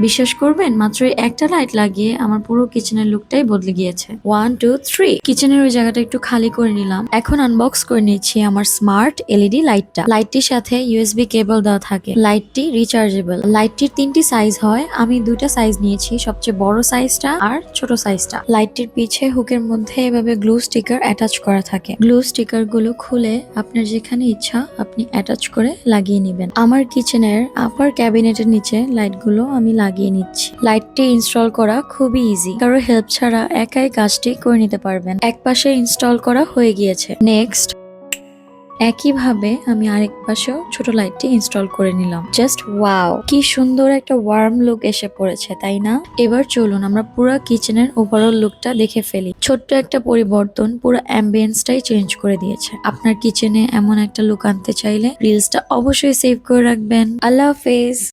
বিশ্বাস করবেন মাত্র এই একটা লাইট লাগিয়ে আমার পুরো কিচেনের লুকটাই বদলে গিয়েছে। 1 2 3 কিচেনের ওই জায়গাটা একটু খালি করে নিলাম। এখন আনবক্স করে নিচ্ছি আমার স্মার্ট এলইডি লাইটটা। লাইটটির সাথে ইউএসবি কেবল দেওয়া থাকে। লাইটটি রিচার্জেবল। লাইটটির 3টি সাইজ হয়, আমি 2টা সাইজ নিয়েছি, সবচেয়ে বড় সাইজটা আর ছোট সাইজটা। লাইটটির পিছে হুকের মধ্যে এভাবে গ্লু স্টিকার অ্যাটাচ করা থাকে। গ্লু স্টিকার গুলো খুলে আপনার যেখানে ইচ্ছা আপনি অ্যাটাচ করে লাগিয়ে নেবেন। আমার কিচেনের আপার ক্যাবিনেটের নিচে লাইটগুলো আমি লাগিয়ে নিচ্ছি। লাইটটি ইনস্টল করা খুবই ইজি, কারো হেল্প ছাড়া একাই কাজটি করে নিতে পারবেন। এক পাশে ইনস্টল করা হয়ে গিয়েছে। নেক্সট একইভাবে আমি আরেক পাশেও ছোট লাইটটি ইনস্টল করে নিলাম। জাস্ট ওয়াও, কি সুন্দর একটা ওয়ার্ম লুক এসে পড়েছে, তাই না? এবার চলুন আমরা পুরো কিচেনের ওভারঅল লুকটা দেখে ফেলি। ছোট্ট একটা পরিবর্তন পুরো অ্যাম্বিয়েন্সটাই চেঞ্জ করে দিয়েছে। আপনার কিচেনে এমন একটা লুক আনতে চাইলে রিলসটা অবশ্যই সেভ করে রাখবেন। আল্লাহ হাফেজ।